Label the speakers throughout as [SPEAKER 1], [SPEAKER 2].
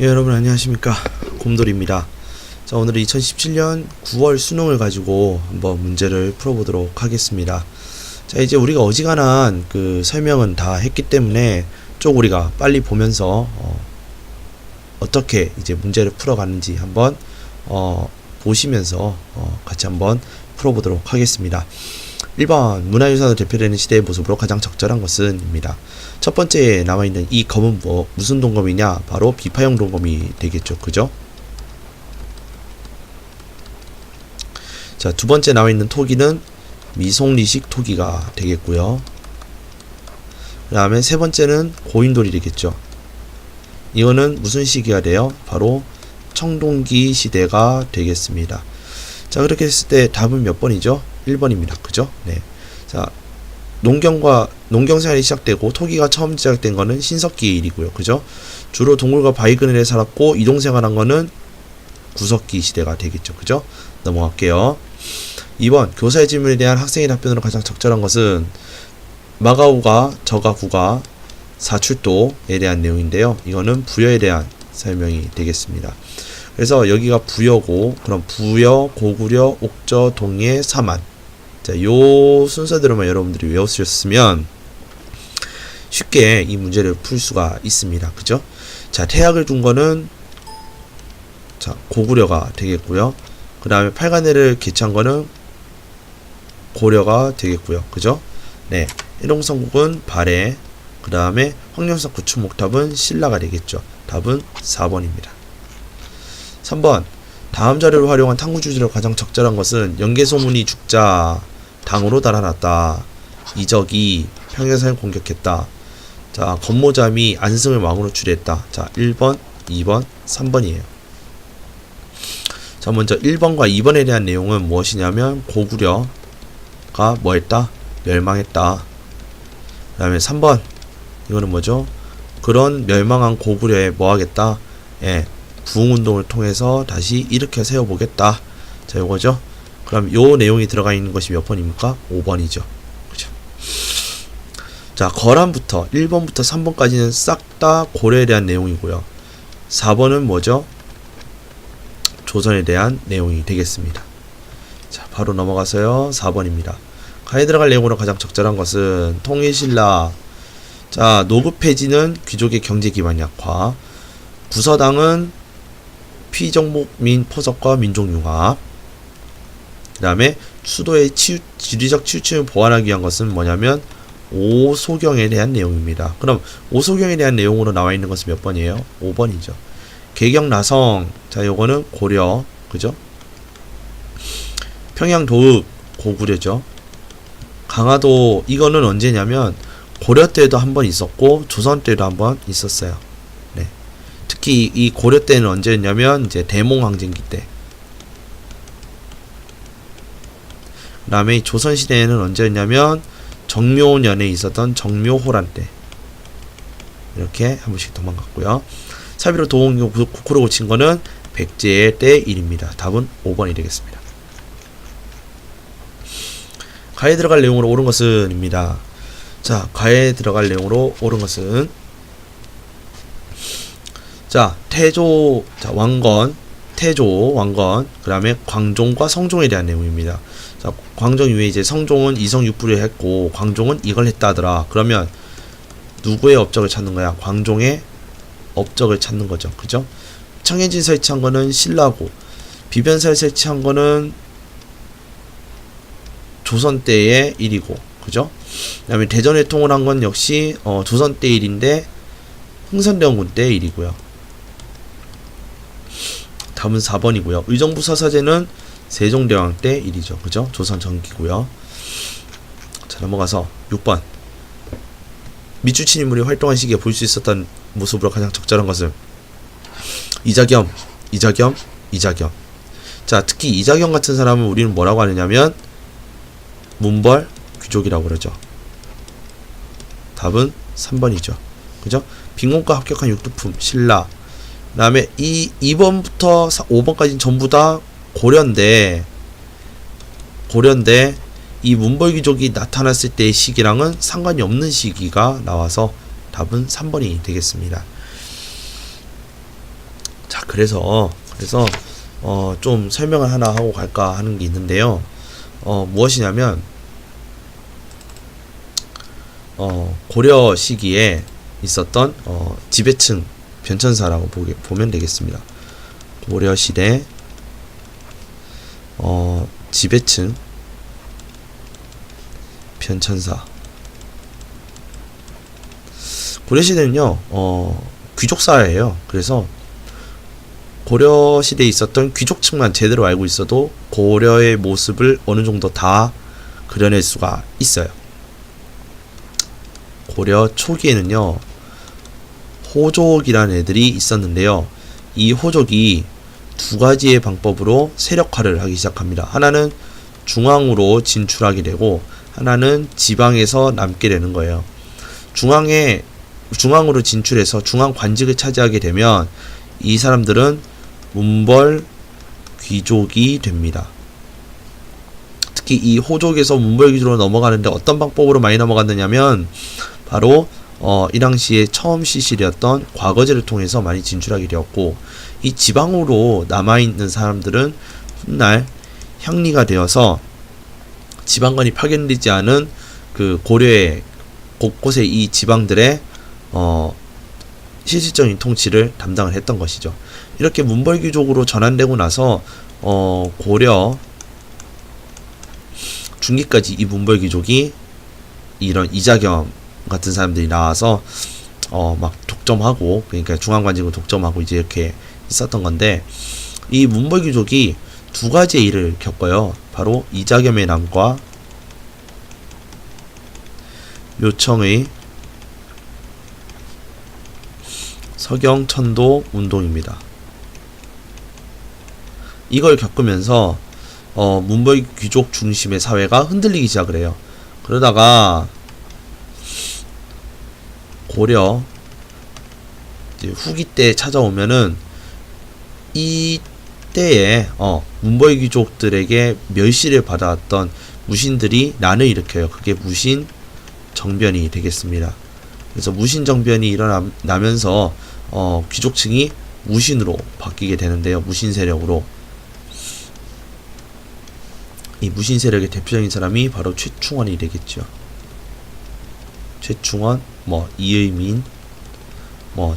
[SPEAKER 1] 예, 여러분 안녕하십니까, 곰돌이입니다. 자, 오늘은 2017년 9월 수능을 가지고 한번 문제를 풀어보도록 하겠습니다. 자, 이제 우리가 어지간한 그 설명은 다 했기 때문에 쭉 우리가 빨리 보면서 어떻게 이제 문제를 풀어가는지 한번 보시면서 같이 한번 풀어보도록 하겠습니다. 1번, 문화유산으로 대표되는 시대의 모습으로 가장 적절한 것은 입니다. 첫 번째에 남아있는 이 검은 무슨 동검이냐? 바로 비파형 동검이 되겠죠. 그죠? 자, 두 번째 나와있는 토기는 미송리식 토기가 되겠고요. 그 다음에 세 번째는 고인돌이 되겠죠. 이거는 무슨 시기가 돼요? 바로 청동기 시대가 되겠습니다. 자, 그렇게 했을 때 답은 몇 번이죠? 1번입니다. 그죠? 네. 자, 농경생활이 시작되고 토기가 처음 시작된 거는 신석기의 일이고요. 그죠? 주로 동굴과 바위 그늘에 살았고 이동생활한 거는 구석기 시대가 되겠죠. 그죠? 넘어갈게요. 2번, 교사의 질문에 대한 학생의 답변으로 가장 적절한 것은 마가우가 저가 구가 사출도에 대한 내용인데요. 이거는 부여에 대한 설명이 되겠습니다. 그래서 여기가 부여고, 그럼 부여, 고구려, 옥저, 동예, 사만. 자, 요 순서대로만 여러분들이 외우셨으면 쉽게 이 문제를 풀 수가 있습니다. 그죠? 자, 태학을 둔 거는 자, 고구려가 되겠고요. 그 다음에 팔관내를 개최한 거는 고려가 되겠고요. 그죠? 네. 일홍성국은 발해, 그 다음에 황룡사 구춘목탑은 신라가 되겠죠. 답은 4번입니다. 3번, 다음 자료를 활용한 탐구주제로 가장 적절한 것은 연개소문이 죽자 당으로 달아났다. 이적이 평양산을 공격했다. 자, 건모잠이 안승을 왕으로 추리했다. 자, 1번, 2번, 3번이에요. 자, 먼저 1번과 2번에 대한 내용은 무엇이냐면 고구려가 뭐했다? 멸망했다. 그 다음에 3번, 이거는 뭐죠? 그런 멸망한 고구려에 뭐하겠다? 예, 부흥운동을 통해서 다시 일으켜 세워보겠다. 자, 요거죠? 그럼 요 내용이 들어가 있는 것이 몇 번입니까? 5번이죠. 그죠? 자, 거란부터 1번부터 3번까지는 싹 다 고려에 대한 내용이고요. 4번은 뭐죠? 조선에 대한 내용이 되겠습니다. 자, 바로 넘어가서요. 4번입니다. 가에 들어갈 내용으로 가장 적절한 것은 통일신라. 자, 노급 폐지는 귀족의 경제 기반 약화. 구서당은 피정복민 포섭과 민족융합. 그 다음에 수도의 지리적 치우침을 보완하기 위한 것은 뭐냐면 오소경에 대한 내용입니다. 그럼 오소경에 대한 내용으로 나와 있는 것은 몇 번이에요? 5번이죠. 개경나성, 자, 요거는 고려, 그죠? 평양도읍, 고구려죠. 강화도, 이거는 언제냐면 고려 때도 한번 있었고 조선 때도 한번 있었어요. 네. 특히 이 고려 때는 언제였냐면 이제 대몽항쟁기 때. 그 다음에 조선 시대에는 언제였냐면 정묘년에 있었던 정묘호란 때. 이렇게 한 번씩 도망갔고요. 사비로 도홍교 국호를 고친 거는 백제 때 일입니다. 답은 5번이 되겠습니다. 가에 들어갈 내용으로 옳은 것은 입니다. 자, 가에 들어갈 내용으로 옳은 것은 자, 태조, 자, 왕건, 태조, 왕건, 그 다음에 광종과 성종에 대한 내용입니다. 자, 광종 이후에 이제 성종은 이성육부를 했고 광종은 이걸 했다 하더라. 그러면 누구의 업적을 찾는 거야? 광종의 업적을 찾는 거죠. 그죠? 청해진 설치한 거는 신라고, 비변사를 설치한 거는 조선 때의 일이고, 그죠? 그 다음에 대전회통을 한 건 역시 조선 때 일인데 흥선대원군 때 일이고요. 답은 4번이고요. 의정부 서사제는 세종대왕 때 일이죠. 그죠? 조선 전기고요. 자, 넘어가서 6번. 밑주친 인물이 활동한 시기에 볼 수 있었던 모습으로 가장 적절한 것은 이자겸. 자, 특히 이자겸 같은 사람은 우리는 뭐라고 하느냐면 문벌 귀족이라고 그러죠. 답은 3번이죠. 그죠? 빈곤과 합격한 육두품 신라. 그 다음에 2번부터 5번까지는 전부 다 고려인데 이 문벌 귀족이 나타났을 때의 시기랑은 상관이 없는 시기가 나와서 답은 3번이 되겠습니다. 자, 그래서 좀 설명을 하나 하고 갈까 하는 게 있는데요. 무엇이냐면 고려 시기에 있었던 지배층 변천사라고 보면 되겠습니다. 고려 시대 지배층 변천사. 고려 시대는요 귀족 사회예요. 그래서 고려 시대에 있었던 귀족층만 제대로 알고 있어도 고려의 모습을 어느 정도 다 그려낼 수가 있어요. 고려 초기에는요 호족이라는 애들이 있었는데요. 이 호족이 두 가지의 방법으로 세력화를 하기 시작합니다. 하나는 중앙으로 진출하게 되고 하나는 지방에서 남게 되는 거예요. 중앙으로 진출해서 중앙 관직을 차지하게 되면 이 사람들은 문벌 귀족이 됩니다. 특히 이 호족에서 문벌 귀족으로 넘어가는데 어떤 방법으로 많이 넘어갔느냐면 바로 이 당시에 처음 시실이었던 과거제를 통해서 많이 진출하게 되었고, 이 지방으로 남아있는 사람들은 훗날 향리가 되어서 지방관이 파견되지 않은 그 고려의 곳곳에 이 지방들의 실질적인 통치를 담당을 했던 것이죠. 이렇게 문벌귀족으로 전환되고 나서 고려 중기까지 이 문벌귀족이 이런 이자겸 같은 사람들이 나와서 막 독점하고, 그러니까 중앙관직을 독점하고 이제 이렇게 있었던 건데, 이 문벌귀족이 두 가지의 일을 겪어요. 바로 이자겸의 난과 묘청의 서경천도 운동입니다. 이걸 겪으면서 문벌귀족 중심의 사회가 흔들리기 시작을 해요. 그러다가 고려 이제 후기 때 찾아오면은 이 때에 문벌귀족들에게 멸시를 받아왔던 무신들이 난을 일으켜요. 그게 무신 정변이 되겠습니다. 그래서 무신 정변이 일어나면서 귀족층이 무신으로 바뀌게 되는데요. 무신 세력으로. 이 무신 세력의 대표적인 사람이 바로 최충원이 되겠죠. 최충원, 이의민,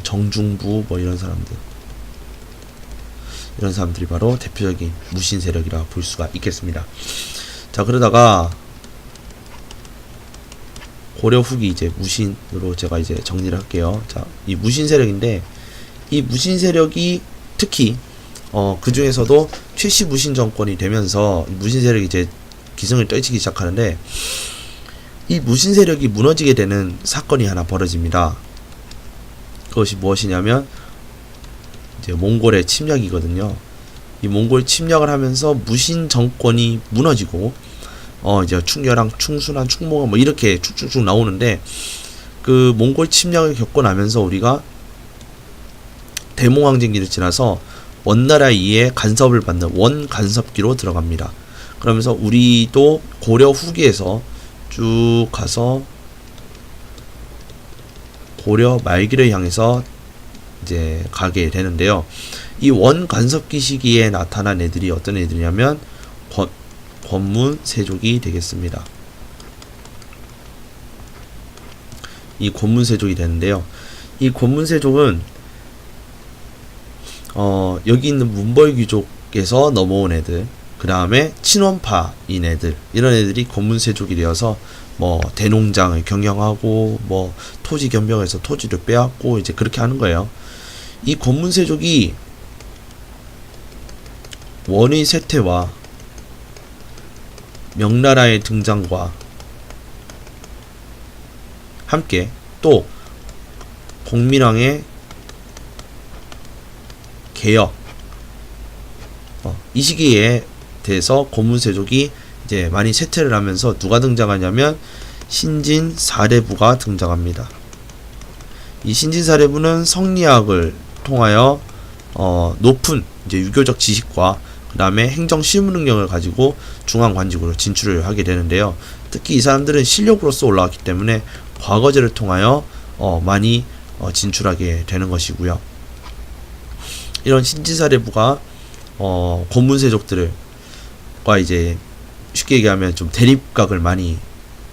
[SPEAKER 1] 정중부, 이런 사람들. 이런 사람들이 바로 대표적인 무신 세력이라 볼 수가 있겠습니다. 자, 그러다가 고려 후기 이제 무신으로 제가 이제 정리를 할게요. 자, 이 무신 세력인데, 이 무신 세력이 특히 그 중에서도 최씨 무신 정권이 되면서 무신 세력이 이제 기승을 떨치기 시작하는데, 이 무신 세력이 무너지게 되는 사건이 하나 벌어집니다. 그것이 무엇이냐면 이제 몽골의 침략이거든요. 이 몽골 침략을 하면서 무신 정권이 무너지고 이제 충렬왕, 충순왕, 충몽왕 이렇게 쭉쭉쭉 나오는데, 그 몽골 침략을 겪고 나면서 우리가 대몽황제기를 지나서 원나라 이에 간섭을 받는 원간섭기로 들어갑니다. 그러면서 우리도 고려 후기에서 쭉 가서 고려 말기를 향해서 이제 가게 되는데요. 이 원간섭기 시기에 나타난 애들이 어떤 애들이냐면 권문세족이 되겠습니다. 이 권문세족이 되는데요. 이 권문세족은 여기 있는 문벌귀족에서 넘어온 애들, 그 다음에 친원파인 애들, 이런 애들이 권문세족이 되어서 대농장을 경영하고 토지 겸병해서 토지를 빼앗고 이제 그렇게 하는 거예요. 이 권문세족이 원의 쇠퇴와 명나라의 등장과 함께 또 공민왕의 개혁, 이 시기에 대해서 권문세족이 이제 많이 쇠퇴를 하면서 누가 등장하냐면 신진사례부가 등장합니다. 이 신진사례부는 성리학을 통하여 높은 이제 유교적 지식과 그 다음에 행정 실무 능력을 가지고 중앙관직으로 진출을 하게 되는데요. 특히 이 사람들은 실력으로서 올라왔기 때문에 과거제를 통하여 많이 진출하게 되는 것이고요. 이런 신진사례부가 고문세족들과 이제 쉽게 얘기하면 좀 대립각을 많이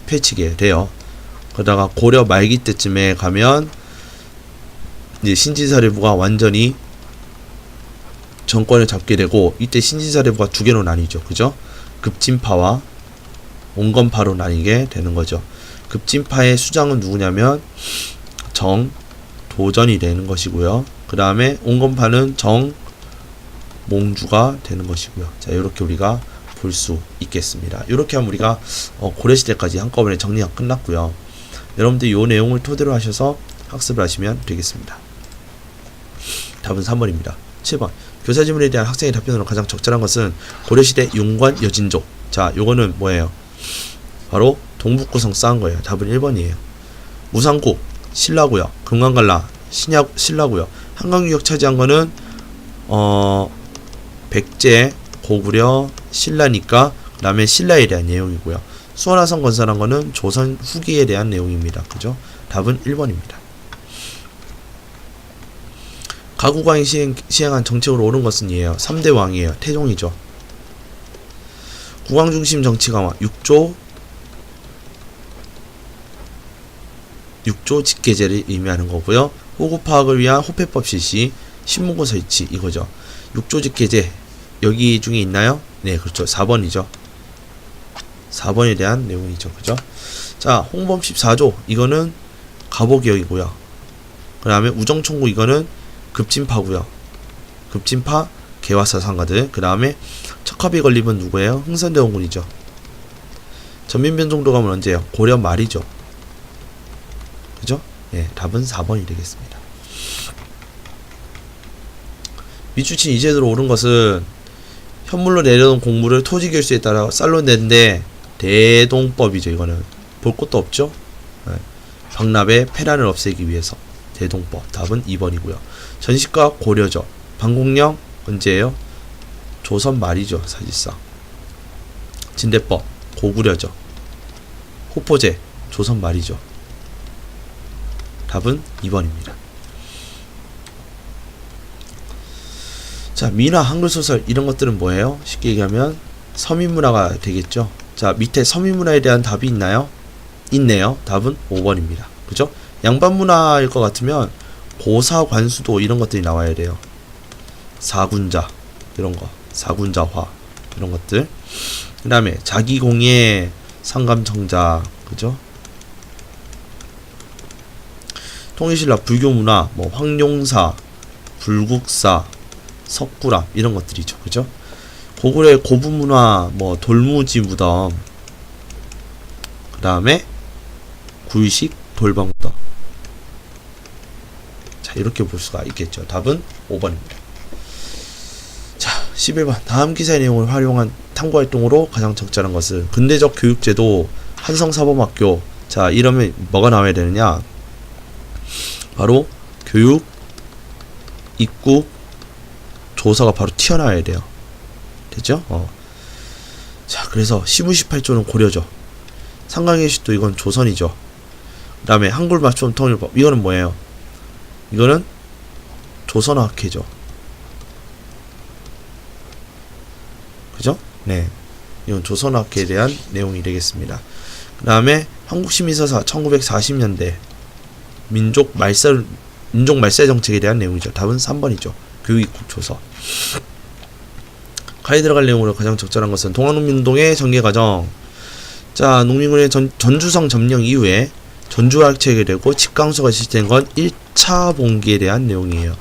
[SPEAKER 1] 펼치게 돼요. 그러다가 고려 말기 때쯤에 가면 이제 신진사례부가 완전히 정권을 잡게 되고, 이때 신진사례부가 두 개로 나뉘죠. 그죠? 급진파와 온건파로 나뉘게 되는 거죠. 급진파의 수장은 누구냐면 정도전이 되는 것이고요. 그 다음에 온건파는 정몽주가 되는 것이고요. 자, 이렇게 우리가 볼 수 있겠습니다. 이렇게 하면 우리가 고려시대까지 한꺼번에 정리가 끝났고요. 여러분들 이 내용을 토대로 하셔서 학습을 하시면 되겠습니다. 답은 3번입니다. 7번. 교사질문에 대한 학생의 답변으로 가장 적절한 것은 고려시대 윤관 여진족. 자, 요거는 뭐예요? 바로 동북구성 쌓은 거예요. 답은 1번이에요. 무상국 신라고요. 금강갈라 신라고요. 한강유역 차지한 거는 백제, 고구려, 신라니까 그 다음에 신라에 대한 내용이고요. 수원화성 건설한 거는 조선 후기에 대한 내용입니다. 그죠? 답은 1번입니다. 가구광이 시행한 정책으로 옳은 것은 이에요. 3대 왕이에요. 태종이죠. 국왕중심 정치 강화 6조 직계제를 의미하는 거고요. 호구 파악을 위한 호패법 실시, 신문고 설치 이거죠. 6조 직계제 여기 중에 있나요? 네, 그렇죠. 4번이죠. 4번에 대한 내용이죠. 그죠? 자, 홍범 14조 이거는 가보개혁이고요. 그 다음에 우정총구 이거는 급진파고요. 급진파 개화사 상가들. 그 다음에 척합이 건립은 누구예요? 흥선대원군이죠. 전민변 정도 가면 언제예요? 고려 말이죠. 그죠? 네, 답은 4번이 되겠습니다. 미추친 이제대로 옳은 것은 현물로 내려놓은 공물을 토지결수에 따라 쌀로 낸데 대동법이죠. 이거는 볼 것도 없죠. 네. 박납의 폐란을 없애기 위해서 대동법. 답은 2번이고요. 전시가 고려죠. 방공령 언제예요? 조선 말이죠. 사실상. 진대법 고구려죠. 호포제 조선 말이죠. 답은 2번입니다. 자, 민화, 한글소설 이런 것들은 뭐예요? 쉽게 얘기하면 서민문화가 되겠죠. 자, 밑에 서민문화에 대한 답이 있나요? 있네요. 답은 5번입니다. 그죠? 양반문화일 것 같으면 고사관수도 이런 것들이 나와야 돼요. 사군자 이런 거, 사군자화 이런 것들. 그 다음에 자기공예, 상감청자, 그죠? 통일신라, 불교문화, 뭐 황룡사, 불국사, 석굴암 이런 것들이죠. 그죠? 고구려의 고부문화, 뭐 돌무지 무덤, 그 다음에 굴식 돌방무덤. 자, 이렇게 볼 수가 있겠죠. 답은 5번입니다. 자, 11번. 다음 기사의 내용을 활용한 탐구활동으로 가장 적절한 것은 근대적 교육제도, 한성사범학교. 자, 이러면 뭐가 나와야 되느냐? 바로 교육, 입국, 조사가 바로 튀어나와야 돼요. 됐죠? 자, 그래서 1518조는 고려죠. 상강예식도 이건 조선이죠. 그 다음에 한글 맞춤 통일법 이거는 뭐예요? 이거는 조선학회죠. 그죠? 네, 이건 조선학회에 대한 내용이 되겠습니다. 그 다음에 한국시민서사 1940년대 민족 말살 정책에 대한 내용이죠. 답은 3번이죠. 교육입국조서. 가에 들어갈 내용으로 가장 적절한 것은 동학농민운동의 전개과정. 자, 농민군의 전주성 점령 이후에 전주화 체계되고 집강소가 실시된 건 1차 봉기에 대한 내용이에요.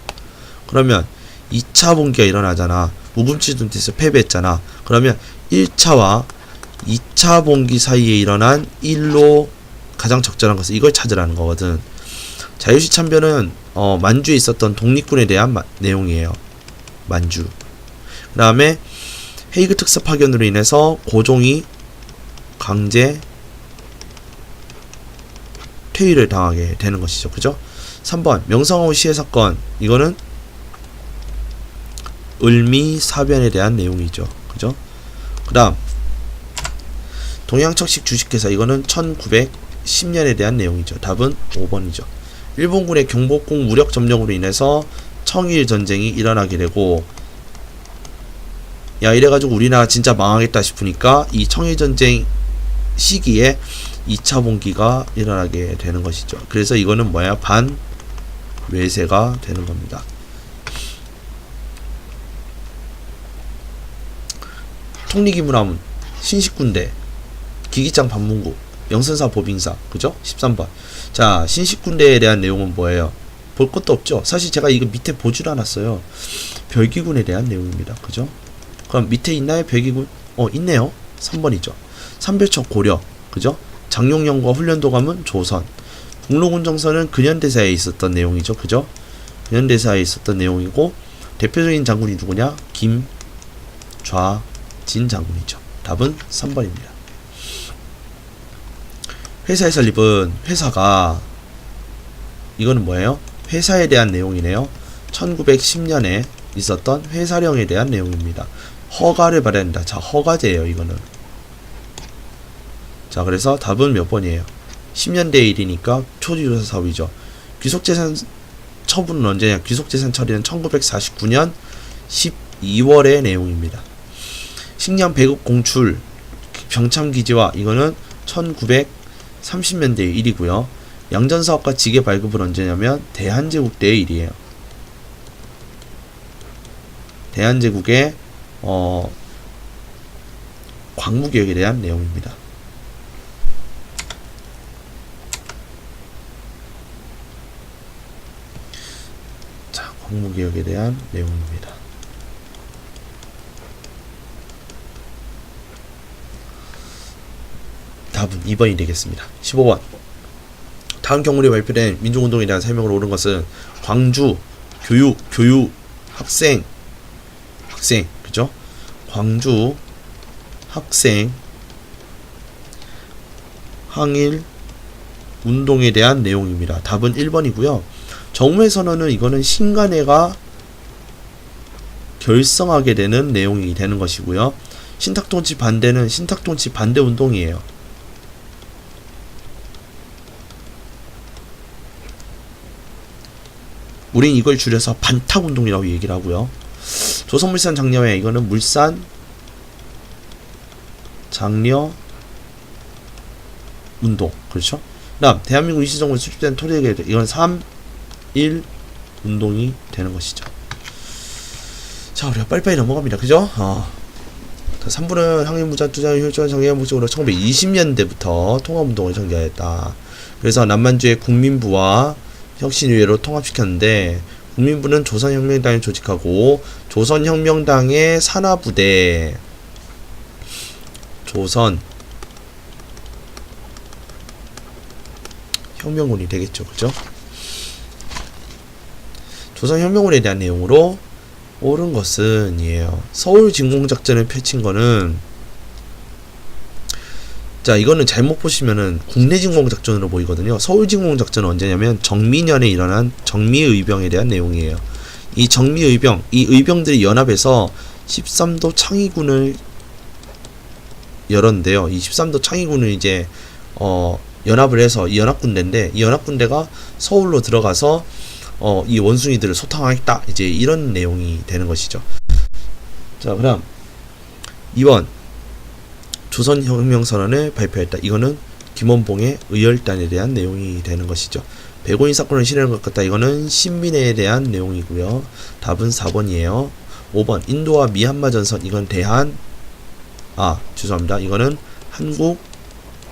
[SPEAKER 1] 그러면 2차 봉기가 일어나잖아. 우금치둔에서 패배했잖아. 그러면 1차와 2차 봉기 사이에 일어난 일로 가장 적절한 것은 이걸 찾으라는 거거든. 자유시 참변은 만주에 있었던 독립군에 대한 내용이에요. 만주. 그 다음에 헤이그 특사 파견으로 인해서 고종이 강제 퇴위를 당하게 되는 것이죠. 그죠? 3번 명성황후 시해 사건. 이거는 을미사변에 대한 내용이죠. 그죠? 그 다음 동양척식 주식회사. 이거는 1910년에 대한 내용이죠. 답은 5번이죠. 일본군의 경복궁 무력 점령으로 인해서 청일 전쟁이 일어나게 되고, 야 이래가지고 우리나라 진짜 망하겠다 싶으니까 이 청일 전쟁 시기에 2차 봉기가 일어나게 되는 것이죠. 그래서 이거는 뭐야? 반외세가 되는 겁니다. 통리기문화문, 신식군대, 기기장 반문구, 영선사 보빙사, 그죠? 13번. 자, 신식군대에 대한 내용은 뭐예요? 볼 것도 없죠? 사실 제가 이거 밑에 보질 않았어요. 별기군에 대한 내용입니다. 그죠? 그럼 밑에 있나요? 별기군? 있네요. 3번이죠. 삼별척 고려, 그죠? 장용영과 훈련도감은 조선. 북로군정선은 근현대사에 있었던 내용이죠. 그죠? 근현대사에 있었던 내용이고, 대표적인 장군이 누구냐? 김좌진 장군이죠. 답은 3번입니다. 회사의 설립은, 회사가, 이거는 뭐예요? 회사에 대한 내용이네요. 1910년에 있었던 회사령에 대한 내용입니다. 허가를 받아야 된다. 자, 허가제예요, 이거는. 자, 그래서 답은 몇 번이에요? 10년대 일이니까 초지조사 사업이죠. 귀속재산 처분은 언제냐? 귀속재산 처리는 1949년 12월의 내용입니다. 식량 배급 공출, 병참기지화, 이거는 1930년대의 일이고요. 양전사업과 지게 발급은 언제냐면 대한제국 때의 일이에요. 대한제국의 광무개혁에 대한 내용입니다. 자, 광무개혁에 대한 내용입니다. 답은 2번이 되겠습니다. 15번. 다음 경물에 발표된 민족운동에 대한 설명을 옳은 것은 광주, 교육, 학생, 그죠? 광주, 학생, 항일, 운동에 대한 내용입니다. 답은 1번이고요. 정무회선언은 이거는 신간회가 결성하게 되는 내용이 되는 것이고요. 신탁통치 반대는 신탁통치 반대 운동이에요. 우린 이걸 줄여서 반탁운동이라고 얘기를 하고요. 조선물산 장려회, 이거는 물산 장려 운동, 그렇죠? 그다음 대한민국 임시정부에 수립된 토대에 이건 3.1 운동이 되는 것이죠. 자, 우리가 빨리빨리 넘어갑니다. 그죠? 3부는 항일무자 투자의 효율적인 정의의 목적으로 1920년대부터 통합운동을 전개하였다. 그래서 남만주의 국민부와 혁신위회로 통합시켰는데, 국민부는 조선혁명당을 조직하고 조선혁명당의 산하부대, 조선혁명군이 되겠죠. 그죠? 조선혁명군에 대한 내용으로 옳은 것은 이에요. 서울진공작전을 펼친 거는, 자, 이거는 잘못 보시면은 국내진공작전으로 보이거든요. 서울진공작전은 언제냐면 정민년에 일어난 정미의병에 대한 내용이에요. 이 정미의병, 이 의병들이 연합해서 13도 창의군을 열었는데요. 이 13도 창의군을 이제 연합을 해서 이 연합군대인데, 이 연합군대가 서울로 들어가서 이 원숭이들을 소탕하겠다, 이제 이런 내용이 되는 것이죠. 자, 그럼 2번 조선혁명선언을 발표했다. 이거는 김원봉의 의열단에 대한 내용이 되는 것이죠. 백오인 사건을 실현한 것 같다. 이거는 신민회에 대한 내용이고요. 답은 4번이에요. 5번 인도와 미얀마 전선, 이건 죄송합니다. 이거는 한국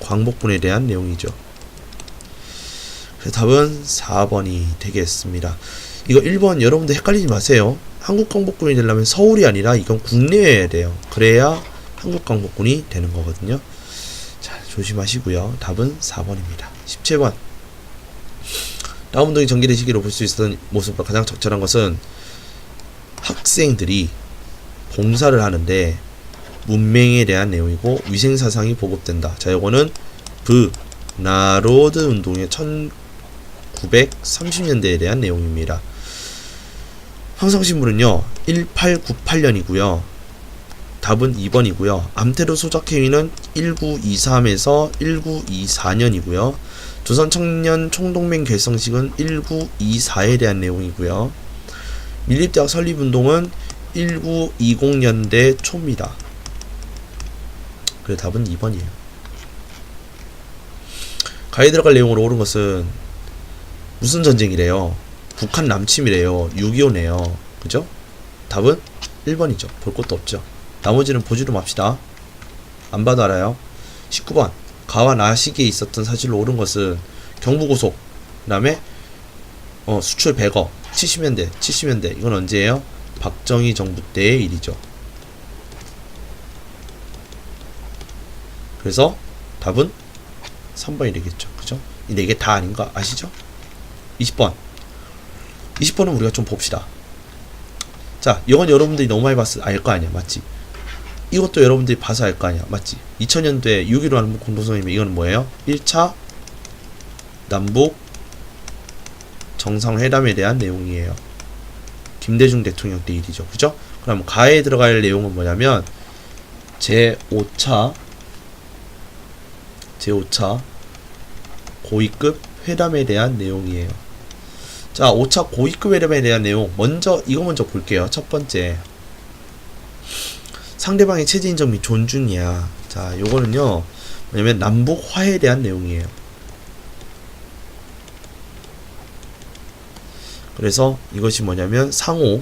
[SPEAKER 1] 광복군에 대한 내용이죠. 그래서 답은 4번이 되겠습니다. 이거 1번 여러분들 헷갈리지 마세요. 한국 광복군이 되려면 서울이 아니라 이건 국내여야 돼요. 그래야 한국 광복군이 되는 거거든요. 자, 조심하시고요. 답은 4번입니다. 17번. 다운운동이 전개된 시기로 볼 수 있었던 모습과 가장 적절한 것은 학생들이 봉사를 하는데 문맹에 대한 내용이고 위생사상이 보급된다. 자, 요거는 나로드 운동의 1930년대에 대한 내용입니다. 황성신문은요 1898년이고요. 답은 2번이고요. 암테르 소작행위는 1923에서 1924년이고요. 조선청년 총동맹 결성식은 1924에 대한 내용이고요. 밀립대학 설립운동은 1920년대 초입니다. 그래서 답은 2번이에요. 가에 들어갈 내용으로 옳은 것은 무슨 전쟁이래요? 북한 남침이래요. 6.25네요. 그죠? 답은 1번이죠. 볼 것도 없죠. 나머지는 보지로 맙시다. 안 봐도 알아요. 19번 가와 나 시기에 있었던 사실로 옳은 것은 경부고속 그 다음에 수출 100억 70년대 이건 언제예요? 박정희 정부 때의 일이죠. 그래서 답은 3번이 되겠죠. 그죠? 이 4개 다 아닌 거 아시죠? 20번은 우리가 좀 봅시다. 자, 이건 여러분들이 너무 많이 봤을 알 거 아니야. 맞지? 이것도 여러분들이 봐서 알 거 아니야. 맞지? 2000년도에 6.15 남북 공동성명이면 이건 뭐예요? 1차 남북 정상회담에 대한 내용이에요. 김대중 대통령 때 일이죠. 그죠? 그럼 가에 들어갈 내용은 뭐냐면 제5차 고위급 회담에 대한 내용이에요. 자, 5차 고위급 회담에 대한 내용 이거 먼저 볼게요. 첫 번째, 상대방의 체제 인정 및 존중이야. 자, 요거는요 뭐냐면 남북 화해에 대한 내용이에요. 그래서 이것이 뭐냐면 상호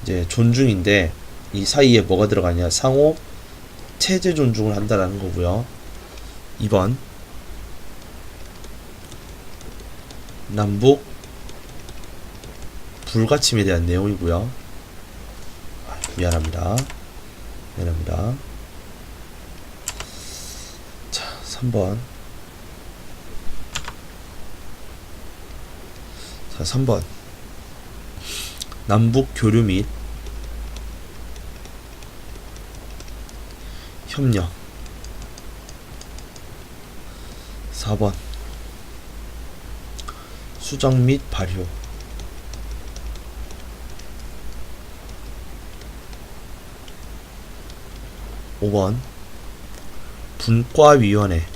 [SPEAKER 1] 이제 존중인데 이 사이에 뭐가 들어가냐? 상호 체제 존중을 한다라는 거고요. 2번 남북 불가침에 대한 내용이고요. 미안합니다. 자, 3번. 자, 3번. 남북 교류 및 협력. 4번. 수정 및 발효. 5번. 분과위원회.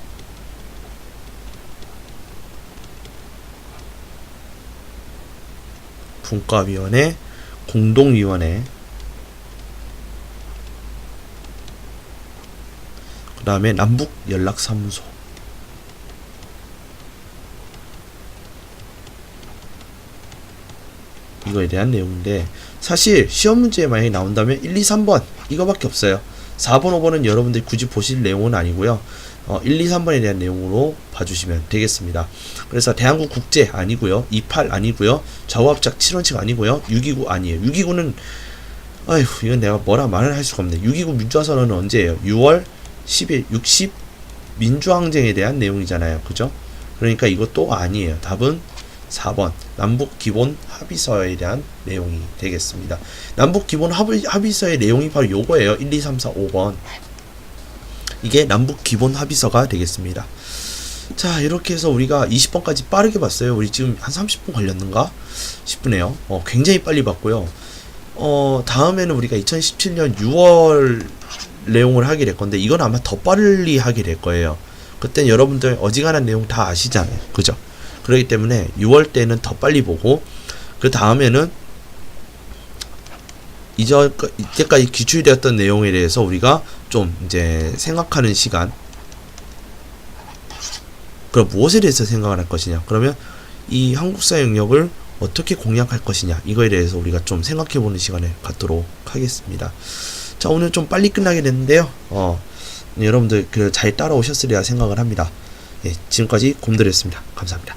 [SPEAKER 1] 공동위원회. 그 다음에 남북연락사무소. 이거에 대한 내용인데 사실 시험 문제에 만약에 나온다면 1, 2, 3번 이거밖에 없어요. 4번, 5번은 여러분들이 굳이 보실 내용은 아니고요. 1, 2, 3번에 대한 내용으로 봐주시면 되겠습니다. 그래서 대한국 국제 아니고요. 28 아니고요. 좌우합작 7원칙 아니고요. 629 아니에요. 629는 이건 내가 뭐라 말을 할 수가 없네. 629 민주화선언은 언제예요? 6월 10일 60 민주항쟁에 대한 내용이잖아요. 그죠? 그러니까 이것도 아니에요. 답은 4번 남북기본합의서에 대한 내용이 되겠습니다. 남북기본합의서의 내용이 바로 요거예요. 1, 2, 3, 4, 5번 이게 남북기본합의서가 되겠습니다. 자, 이렇게 해서 우리가 20번까지 빠르게 봤어요. 우리 지금 한 30분 걸렸는가 싶으네요. 굉장히 빨리 봤고요. 다음에는 우리가 2017년 6월 내용을 하게 될 건데 이건 아마 더 빨리 하게 될 거예요. 그땐 여러분들 어지간한 내용 다 아시잖아요. 그죠? 그렇기 때문에 6월 때는 더 빨리 보고 그 다음에는 이때까지 기출되었던 내용에 대해서 우리가 좀 이제 생각하는 시간. 그럼 무엇에 대해서 생각을 할 것이냐? 그러면 이 한국사 영역을 어떻게 공략할 것이냐? 이거에 대해서 우리가 좀 생각해보는 시간을 갖도록 하겠습니다. 자, 오늘 좀 빨리 끝나게 됐는데요. 여러분들 잘 따라오셨으리라 생각을 합니다. 예, 지금까지 곰돌이었습니다. 감사합니다.